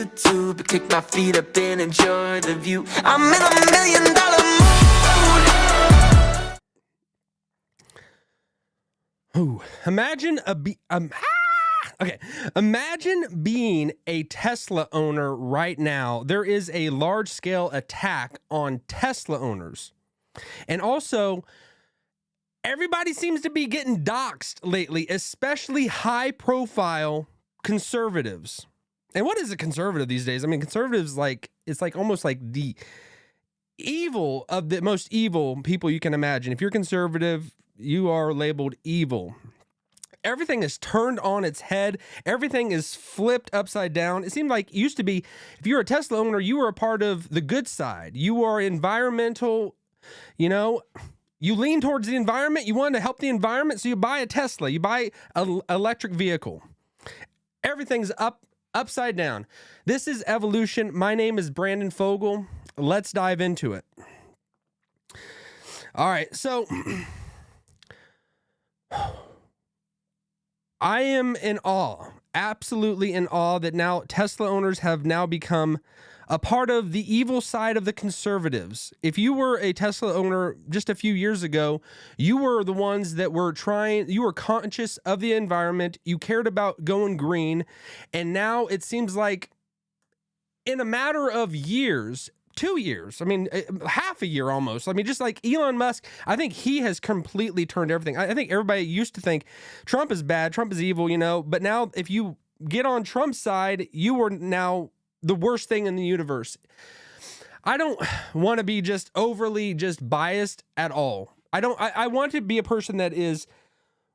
But kick my feet up and enjoy the view. I'm in $1 million mood. Ooh, imagine being a Tesla owner right now. There is a large-scale attack on Tesla owners. And also, everybody seems to be getting doxxed lately, especially high-profile conservatives. And what is a conservative these days? I mean, conservatives, it's like almost like the evil of the most evil people you can imagine. If you're conservative, you are labeled evil. Everything is turned on its head. Everything is flipped upside down. It seemed like it used to be, if you're a Tesla owner, you were a part of the good side. You are environmental, you lean towards the environment. You want to help the environment, so you buy a Tesla. You buy an electric vehicle. Everything's upside down. This is evolution. My name is Brandon Fogel. Let's dive into it. All right, so I am in awe, absolutely in awe that now Tesla owners have now become a part of the evil side of the conservatives. If you were a Tesla owner just a few years ago, you were the ones that were you were conscious of the environment, you cared about going green, and now it seems like in a matter of years, 2 years, I mean, half a year almost. I mean, just like Elon Musk, I think he has completely turned everything. I think everybody used to think Trump is bad, Trump is evil, but now if you get on Trump's side, you are now the worst thing in the universe. I don't want to be just overly just biased at all. I want to be a person that is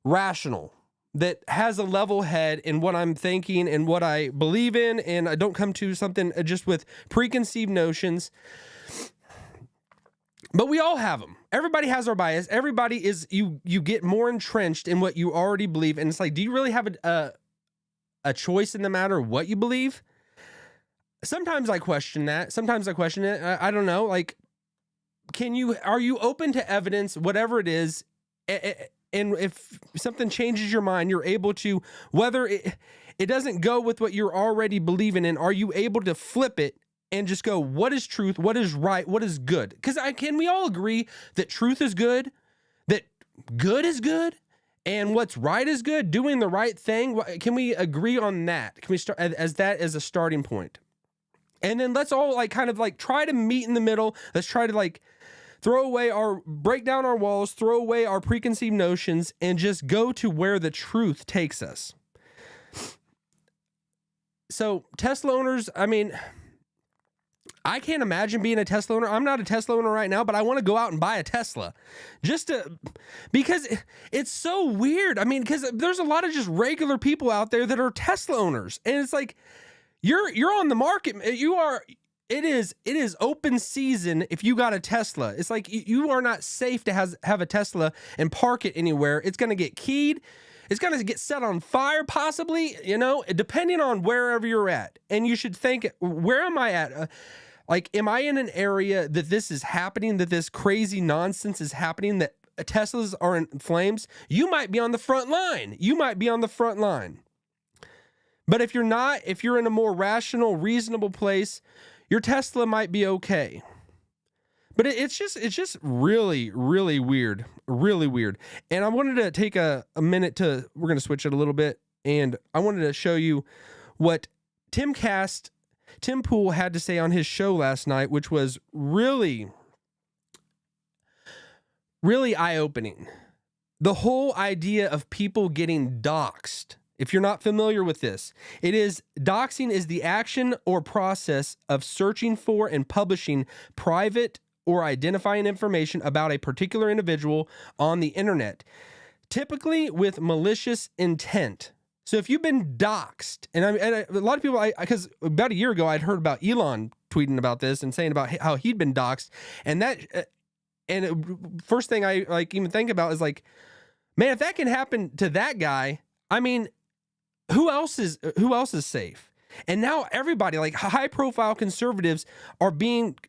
rational, that has a level head in what I'm thinking and what I believe in, and I don't come to something just with preconceived notions. But we all have them. Everybody has our bias. Everybody is, you get more entrenched in what you already believe, and it's like, do you really have a choice in the matter of what you believe? Sometimes I question that. Sometimes I question it. I don't know. Like, are you open to evidence, whatever it is? And if something changes your mind, you're able to, whether it doesn't go with what you're already believing in, are you able to flip it and just go, what is truth? What is right? What is good? Because can we all agree that truth is good? That good is good? And what's right is good? Doing the right thing? Can we agree on that? Can we start as that as a starting point? And then let's all try to meet in the middle. Let's try to break down our walls, throw away our preconceived notions, and just go to where the truth takes us. So Tesla owners, I mean, I can't imagine being a Tesla owner. I'm not a Tesla owner right now, but I want to go out and buy a Tesla because it's so weird. I mean, because there's a lot of just regular people out there that are Tesla owners, and it's like, you're on the market. It is open season if you got a Tesla. It's like you are not safe to have a Tesla and park it anywhere. It's going to get keyed. It's going to get set on fire possibly, depending on wherever you're at. And you should think, where am I at? Am I in an area that this is happening, that this crazy nonsense is happening, that Teslas are in flames? You might be on the front line. But if you're not, if you're in a more rational, reasonable place, your Tesla might be okay. But it's just really, really weird. Really weird. And I wanted to take a minute we're going to switch it a little bit. And I wanted to show you what Tim Pool had to say on his show last night, which was really, really eye-opening. The whole idea of people getting doxxed. If you're not familiar with this, doxing is the action or process of searching for and publishing private or identifying information about a particular individual on the internet, typically with malicious intent. So if you've been doxed, and a lot of people, because about a year ago, I'd heard about Elon tweeting about this and saying about how he'd been doxed, and first thing I even think about is man, if that can happen to that guy, I mean, who else is safe? And now everybody, high profile conservatives, are being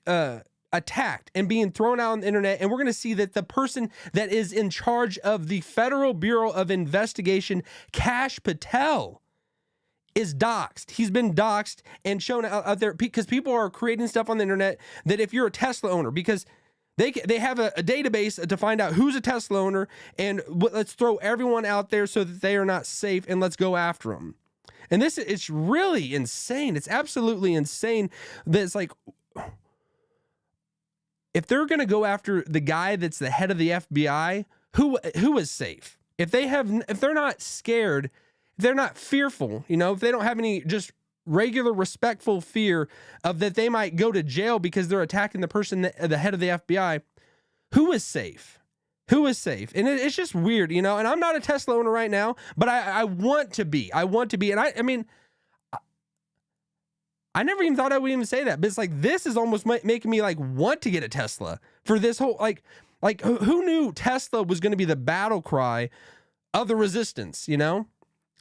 attacked and being thrown out on the internet. And we're going to see that the person that is in charge of the Federal Bureau of Investigation, Kash Patel, is doxxed. He's been doxxed and shown out there because people are creating stuff on the internet that if you're a Tesla owner, because they have a database to find out who's a Tesla owner, and let's throw everyone out there so that they are not safe, and let's go after them. And it's really insane. It's absolutely insane that it's like, if they're going to go after the guy that's the head of the FBI, who is safe? If they're not scared, if they're not fearful, if they don't have any just regular respectful fear of that they might go to jail because they're attacking the person, the head of the FBI, who is safe? Who is safe? And it's just weird, and I'm not a Tesla owner right now, but I want to be. I want to be. And I mean, I never even thought I would even say that, but it's like, this is almost making me like want to get a Tesla for this whole, like who knew Tesla was going to be the battle cry of the resistance,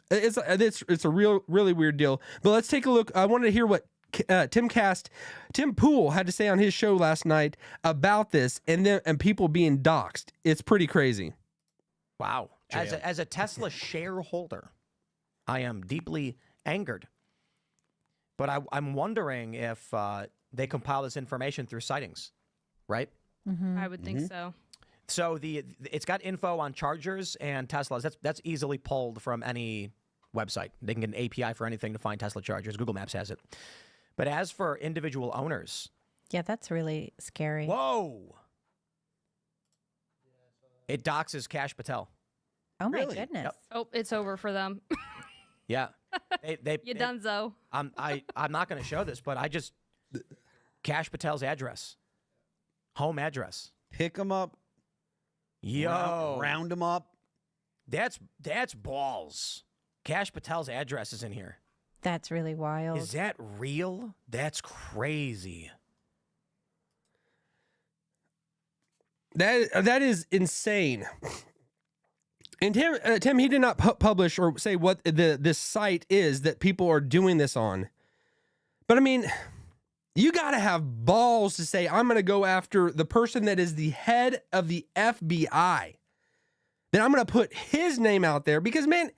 It's a really weird deal. But let's take a look. I wanted to hear what Tim Pool had to say on his show last night about this and people being doxxed. It's pretty crazy. Wow. As a Tesla shareholder, I am deeply angered. But I'm wondering if they compile this information through sightings, right? Mm-hmm. I would think so. So it's got info on chargers and Teslas. That's easily pulled from any website. They can get an API for anything to find Tesla chargers. Google Maps has it. But as for individual owners, yeah, that's really scary. Whoa! It doxes Kash Patel. Oh my goodness! Yep. Oh, it's over for them. Yeah, You donezo. I'm not going to show this, but Kash Patel's address, home address. Pick them up. Yo, round them up. That's balls. Kash Patel's address is in here. That's really wild. Is that real? That's crazy. That is insane. And Tim, he did not publish or say what this site is that people are doing this on. But I mean, you got to have balls to say, I'm going to go after the person that is the head of the FBI. Then I'm going to put his name out there because, man,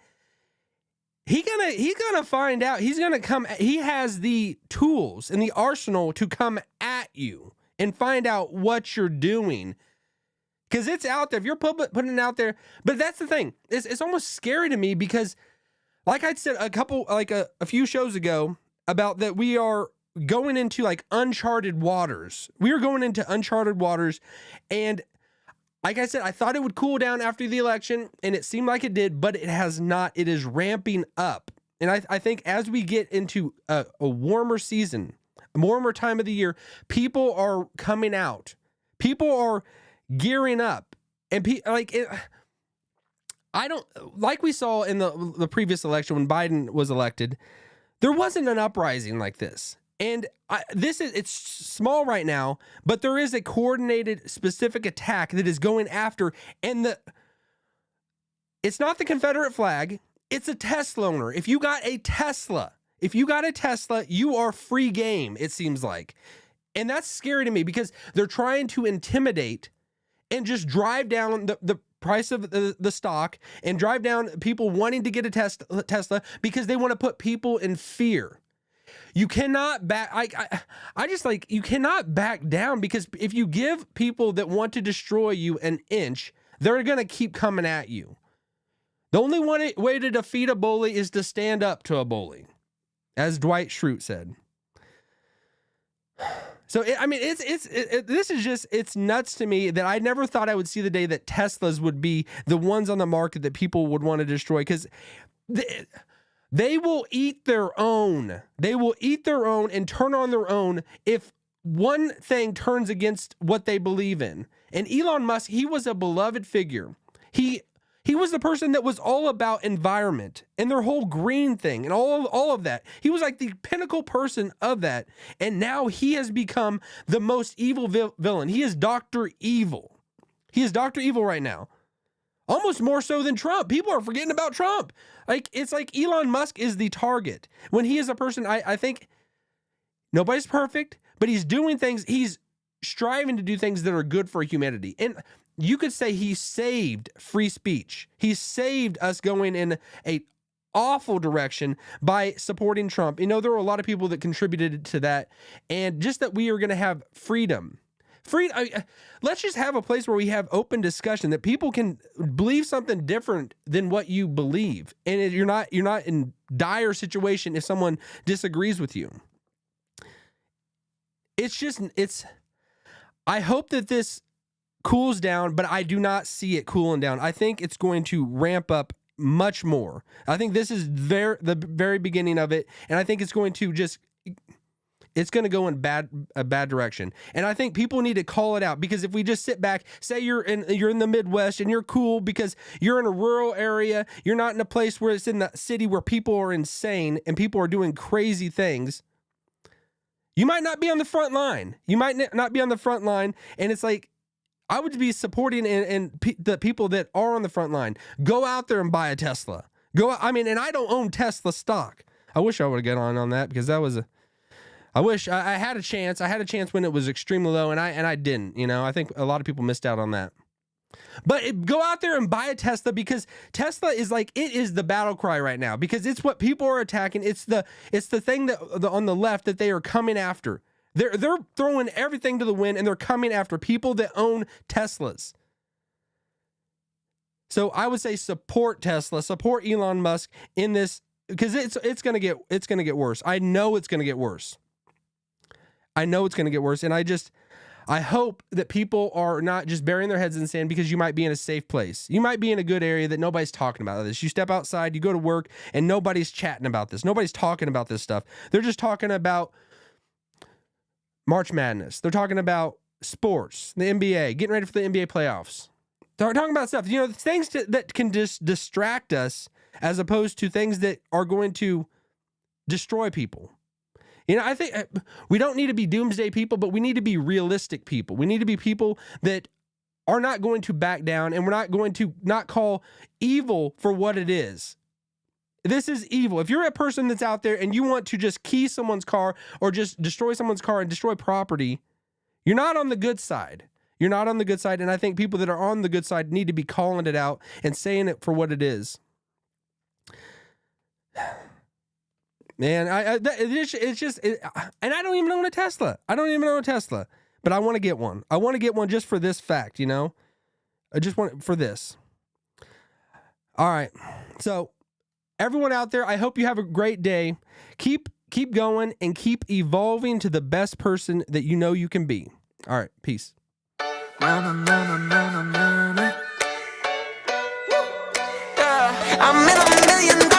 he's gonna find out. He's gonna come. He has the tools and the arsenal to come at you and find out what you're doing. Because it's out there. If you're putting it out there, but that's the thing. It's almost scary to me because, like I said a few shows ago about that, we are going into like uncharted waters. We are going into uncharted waters, and like I said, I thought it would cool down after the election, and it seemed like it did, but it has not. It is ramping up, and I think as we get into a warmer season, a warmer time of the year, people are coming out. People are gearing up, and I don't like we saw in the previous election when Biden was elected. There wasn't an uprising like this, and it's small right now, but there is a coordinated, specific attack that is going after, and it's not the Confederate flag; it's a Tesla owner. If you got a Tesla, you are free game. It seems like, and that's scary to me because they're trying to intimidate and just drive down the price of the stock and drive down people wanting to get a Tesla because they want to put people in fear. You cannot back. You cannot back down because if you give people that want to destroy you an inch, they're going to keep coming at you. The only way to defeat a bully is to stand up to a bully, as Dwight Schrute said. So, this is just, it's nuts to me that I never thought I would see the day that Teslas would be the ones on the market that people would want to destroy because they will eat their own. They will eat their own and turn on their own if one thing turns against what they believe in. And Elon Musk, he was a beloved figure. He was the person that was all about environment and their whole green thing and all of that. He was like the pinnacle person of that. And now he has become the most evil villain. He is Dr. Evil. He is Dr. Evil right now. Almost more so than Trump. People are forgetting about Trump. It's like Elon Musk is the target. When he is a person, I think nobody's perfect, but he's doing things. He's striving to do things that are good for humanity. And you could say he saved free speech. He saved us going in a awful direction by supporting Trump. You know, there were a lot of people that contributed to that, and just that we are going to have freedom. Let's just have a place where we have open discussion, that people can believe something different than what you believe, and you're not in dire situation if someone disagrees with you. I hope that this cools down, but I do not see it cooling down. I think it's going to ramp up much more. I think this is the very beginning of it, and I think it's going to it's going to go in a bad direction. And I think people need to call it out, because if we just sit back, say you're in the Midwest and you're cool because you're in a rural area, you're not in a place where it's in the city where people are insane and people are doing crazy things. You might not be on the front line. You might not be on the front line, and it's like, I would be supporting the people that are on the front line. Go out there and buy a Tesla. And I don't own Tesla stock. I wish I would have got on that, because that was I wish I had a chance. I had a chance when it was extremely low, and I didn't. You know, I think a lot of people missed out on that. But go out there and buy a Tesla, because Tesla is it is the battle cry right now, because it's what people are attacking. It's the thing that on the left that they are coming after. They're throwing everything to the wind, and they're coming after people that own Teslas. So I would say support Tesla, support Elon Musk in this, because it's gonna get worse. I know it's gonna get worse. And I hope that people are not just burying their heads in the sand because you might be in a safe place. You might be in a good area that nobody's talking about this. You step outside, you go to work, and nobody's chatting about this. Nobody's talking about this stuff. They're just talking about March Madness. They're talking about sports, the NBA, getting ready for the NBA playoffs. They're talking about stuff, things that can just distract us, as opposed to things that are going to destroy people. I think we don't need to be doomsday people, but we need to be realistic people. We need to be people that are not going to back down, and we're not going to not call evil for what it is. This is evil. If you're a person that's out there and you want to just key someone's car or just destroy someone's car and destroy property, you're not on the good side. You're not on the good side, and I think people that are on the good side need to be calling it out and saying it for what it is. Man, it's just, and I don't even own a Tesla. But I want to get one. I want to get one just for this fact, I just want it for this. All right. So everyone out there, I hope you have a great day. Keep going and keep evolving to the best person that you can be. All right. Peace. I'm in $1 million.